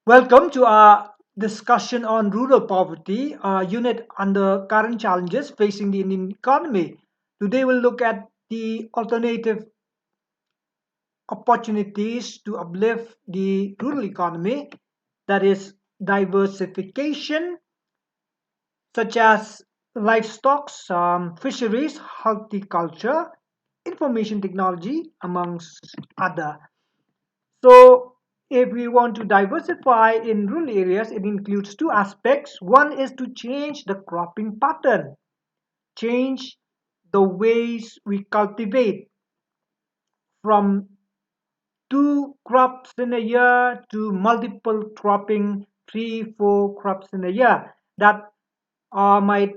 Welcome to our discussion on rural poverty, a unit under current challenges facing the Indian economy. Today we'll look at the alternative opportunities to uplift the rural economy, that is diversification, such as livestock, fisheries, horticulture, information technology, amongst other. So, if we want to diversify in rural areas, it includes two aspects. One is to change the cropping pattern, change the ways we cultivate from two crops in a year to multiple cropping, three, four crops in a year. That might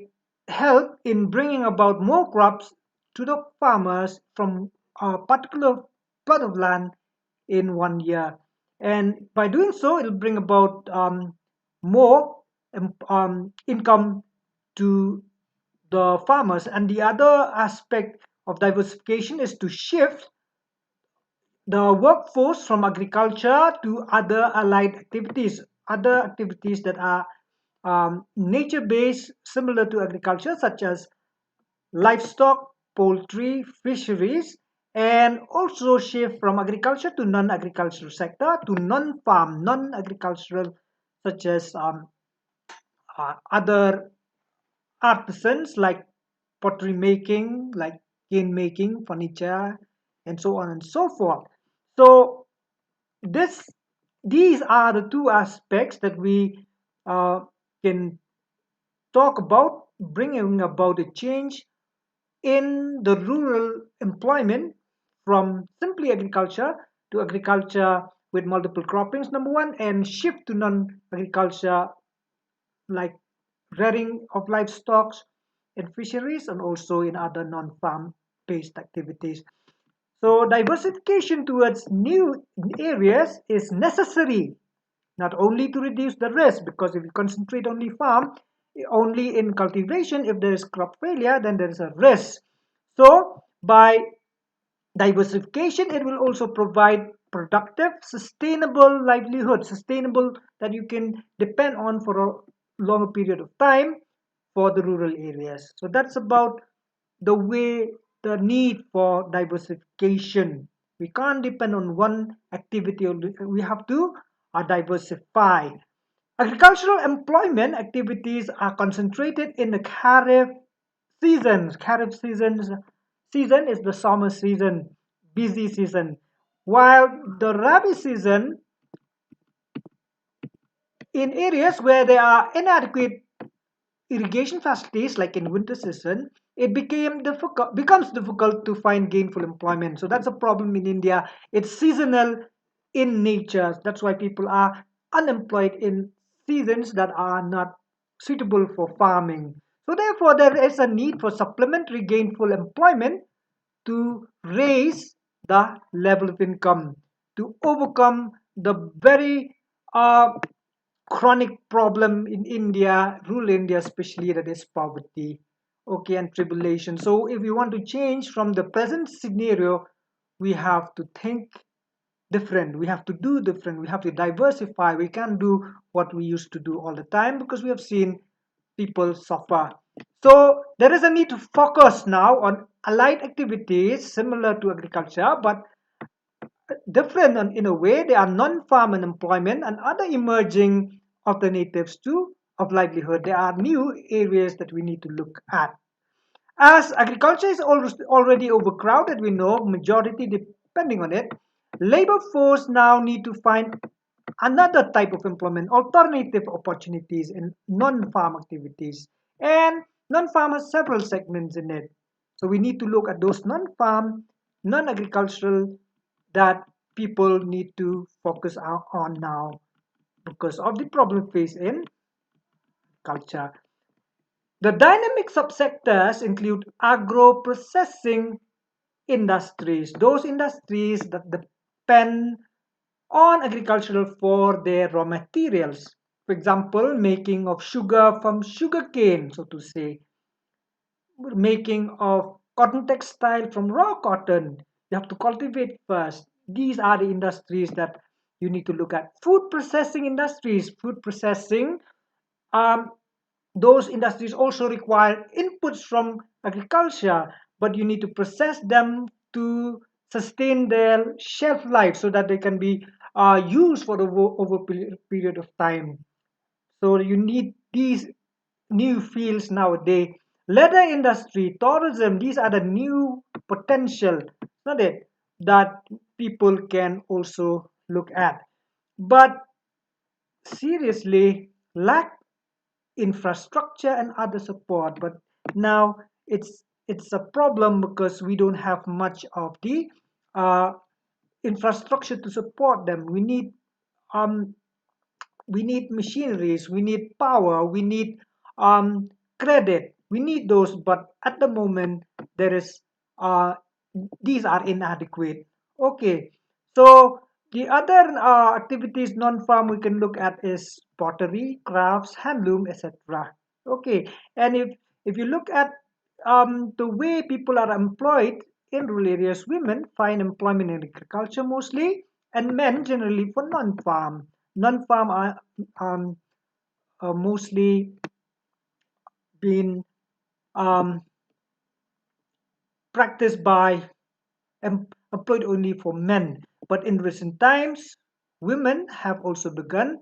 help in bringing about more crops to the farmers from a particular plot of land in 1 year. And by doing so, it'll bring about more income to the farmers. And the other aspect of diversification is to shift the workforce from agriculture to other allied activities, other activities that are nature based, similar to agriculture, such as livestock, poultry, fisheries, and also shift from agriculture to non-agricultural sector to non-farm, non-agricultural, such as other artisans like pottery making, like cane making, furniture, and so on and so forth. So this, these are the two aspects that we uh, can talk about bringing about a change in the rural employment from simply agriculture to agriculture with multiple croppings, number one, and shift to non-agriculture like rearing of livestock and fisheries, and also in other non-farm based activities. So diversification towards new areas is necessary, not only to reduce the risk, because if you concentrate only farm, only in cultivation, if there is crop failure, then there is a risk. So by diversification, it will also provide productive, sustainable livelihood, sustainable that you can depend on for a longer period of time for the rural areas. So that's about the way, the need for diversification. We can't depend on one activity only. We have to diversify. Agricultural employment activities are concentrated in the Kharif seasons. Season is the summer season, busy season, while the Rabi season, in areas where there are inadequate irrigation facilities, like in winter season, it becomes difficult to find gainful employment. So that's a problem in India. It's seasonal in nature. That's why people are unemployed in seasons that are not suitable for farming. So therefore, there is a need for supplementary gainful employment to raise the level of income, to overcome the very chronic problem in India, rural India especially, that is poverty, okay, and tribulation. So if we want to change from the present scenario, we have to think different, we have to do different, we have to diversify. We can't do what we used to do all the time, because we have seen people suffer. So there is a need to focus now on allied activities similar to agriculture, but different in a way. They are non-farm employment and other emerging alternatives to of livelihood. There are new areas that we need to look at. As agriculture is already overcrowded, we know majority depending on it. Labor force now need to find another type of employment, alternative opportunities in non-farm activities. And non-farm has several segments in it. So we need to look at those non-farm, non-agricultural that people need to focus on now because of the problem faced in culture. The dynamic subsectors include agro-processing industries, those industries that depend on agricultural for their raw materials. For example, making of sugar from sugarcane, so to say, making of cotton textile from raw cotton. You have to cultivate first. These are the industries that You need to look at food processing industries. Food processing, um, those industries also require inputs from agriculture, but you need to process them to sustain their shelf life so that they can be used for over period of time. So you need these new fields nowadays. Leather industry, tourism, these are the new potential, not it, that people can also look at. But seriously, lack infrastructure and other support. But now it's a problem because we don't have much of the uh, infrastructure to support them. Um, we need machineries, we need power, we need credit, we need those, but at the moment there is uh, these are inadequate. Okay, so the other activities non-farm we can look at is pottery, crafts, handloom, etc. Okay, and if you look at the way people are employed in rural areas, women find employment in agriculture mostly, and men generally for non-farm. Non-farm um, are mostly been um, practiced by employed only for men. But in recent times, women have also begun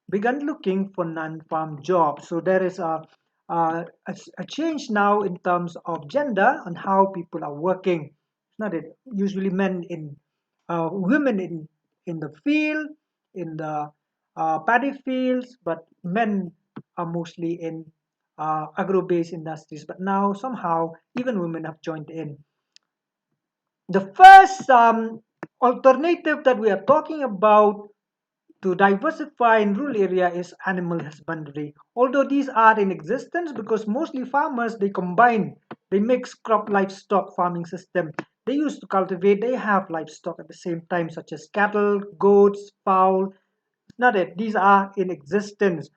looking for non-farm jobs. So there is a change now in terms of gender and how people are working. Not it usually men in women in the field, in the paddy fields, but men are mostly in agro-based industries. But now somehow even women have joined in. The first alternative that we are talking about to diversify in rural area is animal husbandry. Although these are in existence because mostly farmers they combine, they mix crop livestock farming system. They used to cultivate, they have livestock at the same time, such as cattle, goats, fowl. Not that these are in existence.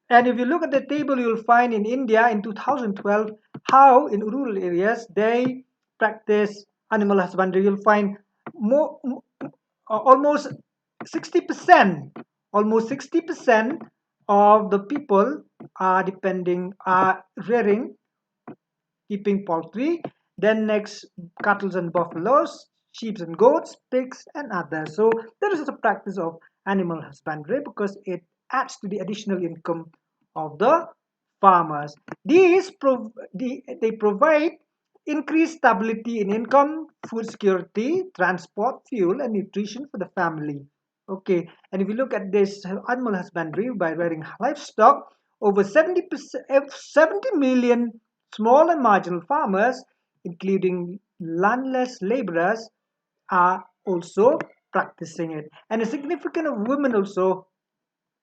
And if you look at the table, you'll find in India in 2012 how in rural areas they practice animal husbandry. You'll find more, almost 60%, almost 60% of the people are rearing, keeping poultry. Then next, cattle and buffaloes, sheep and goats, pigs and others. So there is a practice of animal husbandry because it adds to the additional income of the farmers. They provide increased stability in income, food security, transport, fuel, and nutrition for the family. Okay, and if you look at this animal husbandry by rearing livestock, over 70%, 70 million small and marginal farmers, including landless laborers, are also practicing it. And a significant of women also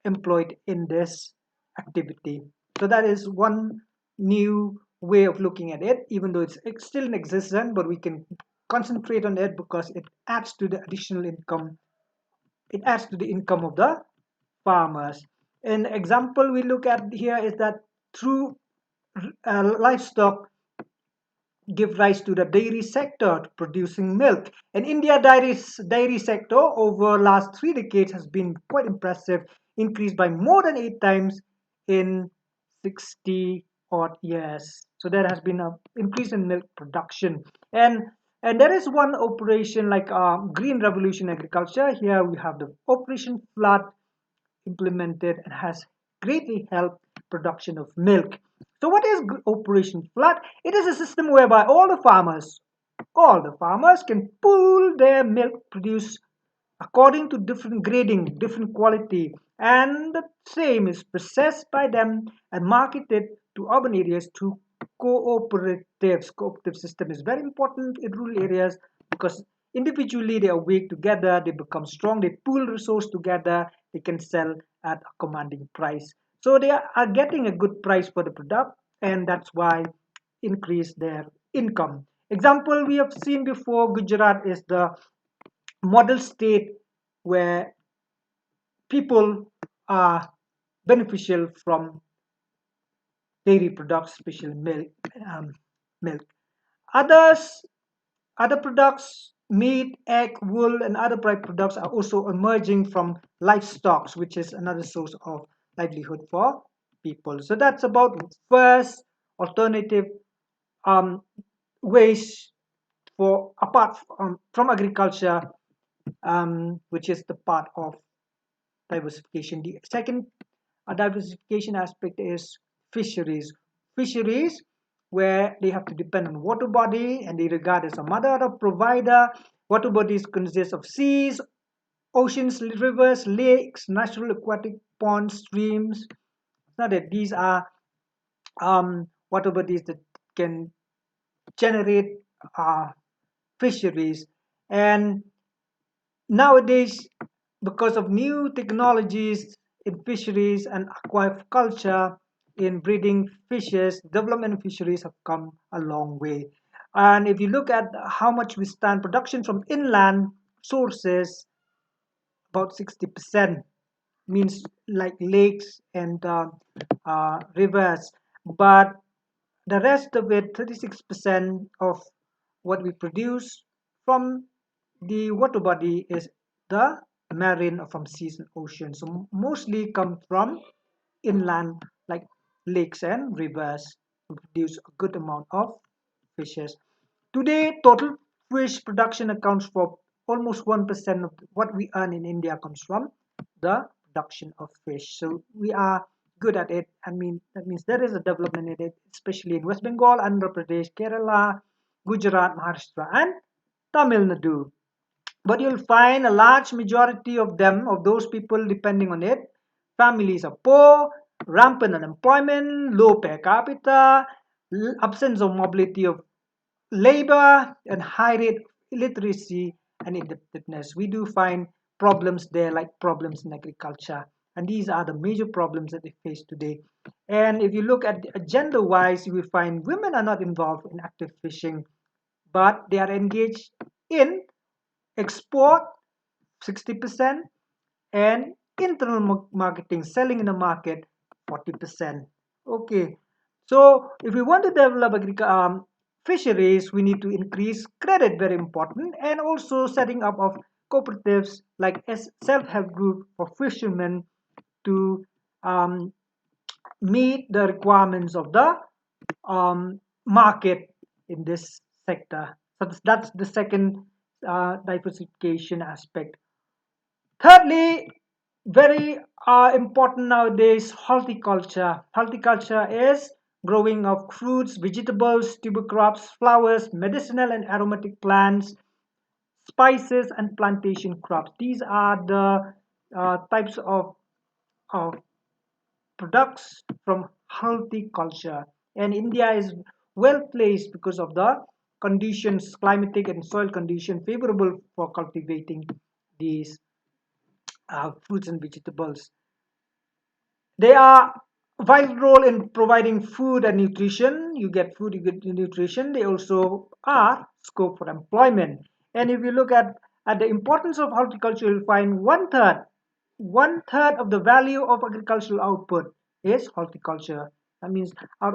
employed in this activity. So that is one new way of looking at it, even though it's still in existence, but we can concentrate on it because it adds to the additional income. It adds to the income of the farmers. An example we look at here is that through livestock give rise to the dairy sector producing milk. In India, dairy sector over last 3 decades has been quite impressive, increased by more than 8 times in 60 odd years. So there has been an increase in milk production. And there is one operation like Green Revolution Agriculture. Here we have the Operation Flood implemented and has greatly helped production of milk. So what is Operation Flood? It is a system whereby all the farmers can pool their milk produced according to different grading, different quality, and the same is processed by them and marketed to urban areas through cooperatives. Cooperative system is very important in rural areas because individually they are weak together, they become strong, they pool resource together, they can sell at a commanding price. So they are getting a good price for the product, and that's why increase their income. Example we have seen before, Gujarat is the model state where people are beneficial from dairy products, especially milk. Milk. Others, other products meat, egg, wool, and other products are also emerging from livestock, which is another source of livelihood for people. So that's about first alternative um, ways for apart from agriculture, which is the part of diversification. The second diversification aspect is fisheries. Fisheries, where they have to depend on water body and they regard as a mother or provider. Water bodies consist of seas, oceans, rivers, lakes, natural aquatic ponds, streams. Now that these are water bodies that can generate uh, fisheries. And nowadays, because of new technologies in fisheries and aquaculture in breeding fishes, development of fisheries have come a long way. And if you look at how much we stand production from inland sources, about 60% means like lakes and rivers. But the rest of it, 36% of what we produce from the water body is the marine or from seas and oceans. So mostly come from inland like lakes and rivers to produce a good amount of fishes. Today, total fish production accounts for almost 1% of what we earn in India comes from the production of fish. So we are good at it. I mean, that means there is a development in it, especially in West Bengal, Andhra Pradesh, Kerala, Gujarat, Maharashtra, and Tamil Nadu. But you'll find a large majority of them, of those people depending on it, families are poor, rampant unemployment, low per capita, absence of mobility of labor, and high rate of illiteracy and indebtedness. We do find problems there like problems in agriculture. And these are the major problems that they face today. And if you look at gender wise, you will find women are not involved in active fishing, but they are engaged in export 60% and internal marketing, selling in the market 40%. Okay, so if we want to develop fisheries, we need to increase credit, very important, and also setting up of cooperatives like a self-help group for fishermen to um, meet the requirements of the market in this sector. So that's the second diversification aspect. Thirdly, very important nowadays, horticulture. Horticulture is growing of fruits, vegetables, tuber crops, flowers, medicinal and aromatic plants, spices, and plantation crops. These are the types of products from horticulture. And India is well placed because of the conditions, climatic and soil condition favorable for cultivating these fruits and vegetables. They are vital role in providing food and nutrition. You get food, you get nutrition. They also are scope for employment. And if you look at the importance of horticulture, you'll find one third of the value of agricultural output is horticulture. That means out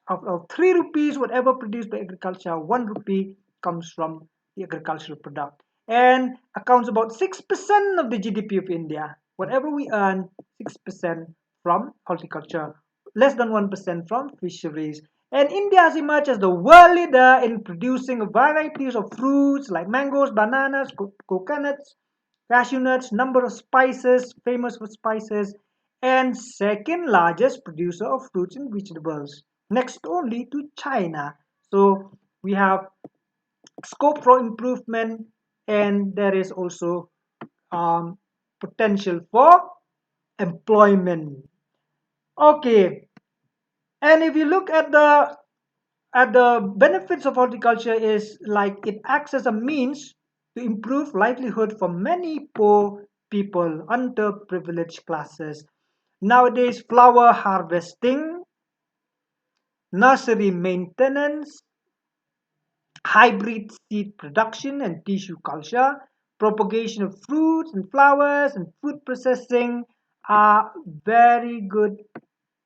of 3 rupees, whatever produced by agriculture, 1 rupee comes from the agricultural product and accounts about 6% of the GDP of India. Whatever we earn, 6% from horticulture, less than 1% from fisheries. And India has emerged as the world leader in producing varieties of fruits like mangoes, bananas, coconuts, cashew nuts, number of spices, famous for spices, and second largest producer of fruits and vegetables, next only to China. So we have scope for improvement, and there is also potential for employment. Okay, and if you look at the benefits of horticulture is like it acts as a means to improve livelihood for many poor people, underprivileged classes. Nowadays, flower harvesting, nursery maintenance, hybrid seed production and tissue culture, propagation of fruits and flowers, and food processing are very good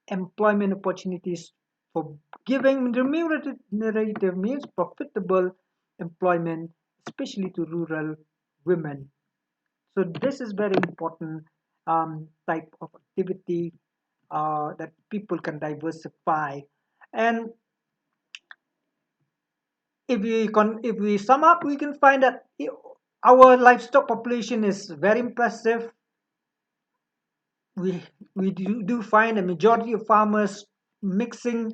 employment opportunities for giving remunerative means profitable employment, especially to rural women. So this is very important type of activity that people can diversify. And if we sum up, we can find that our livestock population is very impressive. We do find a majority of farmers mixing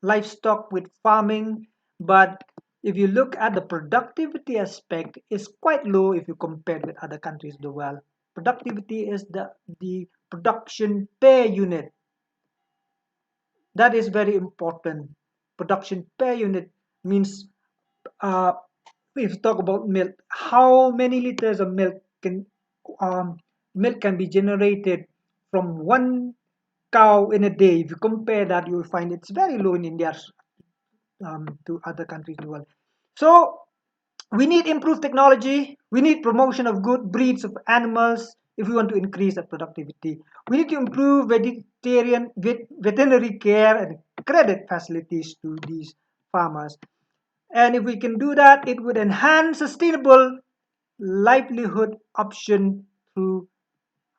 livestock with farming, but if you look at the productivity aspect, it's quite low if you compare with other countries in the world. Productivity is the production per unit. That is very important. Production per unit means, uh, if you talk about milk, how many liters of um, milk can be generated from one cow in a day. If you compare that, you will find it's very low in India to other countries in the world. So we need improved technology. We need promotion of good breeds of animals if we want to increase the productivity. We need to improve veterinary care and credit facilities to these farmers. And if we can do that, it would enhance sustainable livelihood option through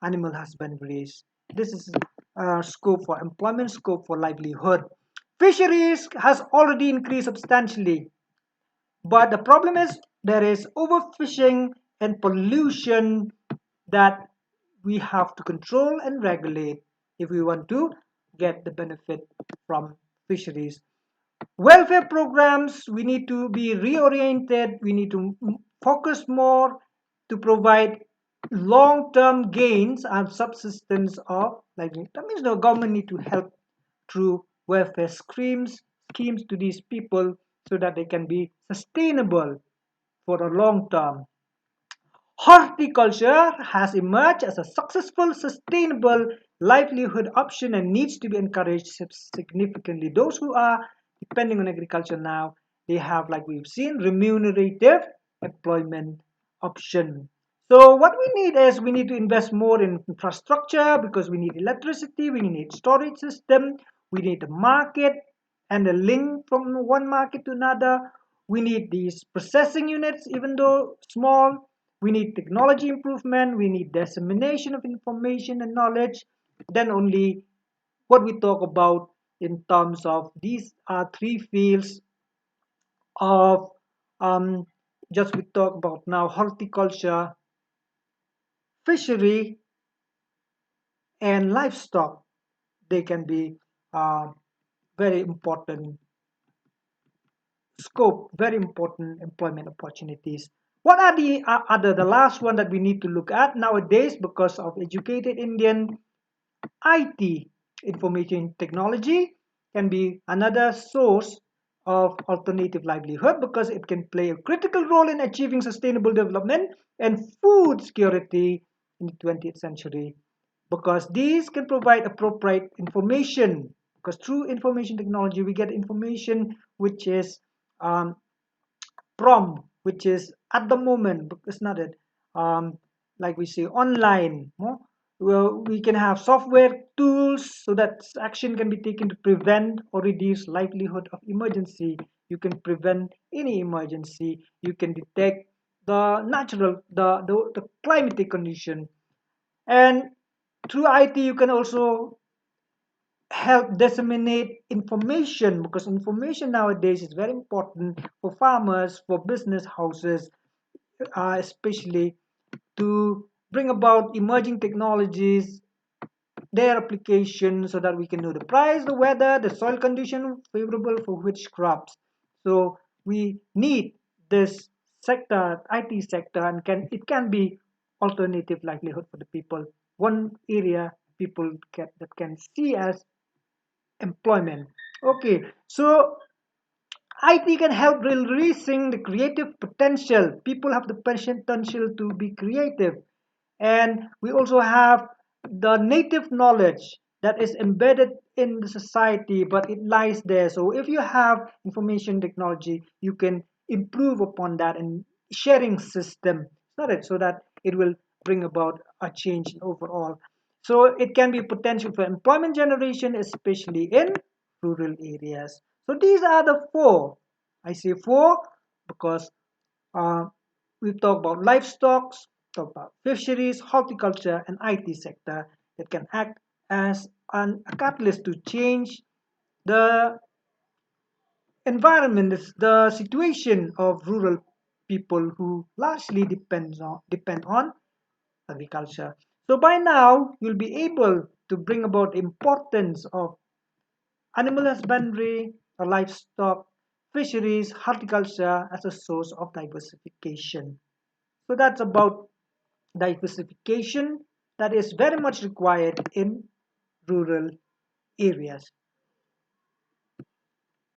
animal husbandries. This is scope for employment, scope for livelihood. Fisheries has already increased substantially, but the problem is there is overfishing and pollution that we have to control and regulate if we want to get the benefit from fisheries. Welfare programs, we need to be reoriented. We need to focus more to provide long-term gains and subsistence of livelihood. That means the government need to help through welfare schemes to these people so that they can be sustainable for a long term. Horticulture has emerged as a successful, sustainable livelihood option and needs to be encouraged significantly. Those who are depending on agriculture now, they have, like we've seen, remunerative employment option. So what we need is we need to invest more in infrastructure because we need electricity, we need storage system, we need a market and a link from one market to another. We need these processing units, even though small. We need technology improvement. We need dissemination of information and knowledge. Then only what we talk about in terms of these are three fields of um, just we talk about now horticulture, fishery, and livestock. They can be uh, very important scope, very important employment opportunities. What are the other, the last one that we need to look at nowadays because of educated Indian? IT, information technology, can be another source of alternative livelihood because it can play a critical role in achieving sustainable development and food security in the 20th century because these can provide appropriate information because through information technology we get information which is um, prompt, which is at the moment, but it's not it. Um, like we say, online. No? Well, we can have software tools so that action can be taken to prevent or reduce likelihood of emergency. You can prevent any emergency. You can detect the natural, the climatic condition, and through IT you can also help disseminate information because information nowadays is very important for farmers, for business houses, especially to bring about emerging technologies, their application so that we can know the price, the weather, the soil condition favorable for which crops. So we need this sector, IT sector, and it can be alternative livelihood for the people. One area people that can see as employment. Okay, so IT can help releasing the creative potential. People have the potential to be creative, and we also have the native knowledge that is embedded in the society, but it lies there. So if you have information technology, you can improve upon that and sharing system, not it, so that it will bring about a change overall. So it can be potential for employment generation, especially in rural areas. So these are the four. I say four because uh, we talk about livestock, talk about fisheries, horticulture, and IT sector that can act as a catalyst to change the environment, is the situation of rural people who largely depend on agriculture. So by now, you'll be able to bring about importance of animal husbandry, or livestock, fisheries, horticulture as a source of diversification. So that's about diversification that is very much required in rural areas.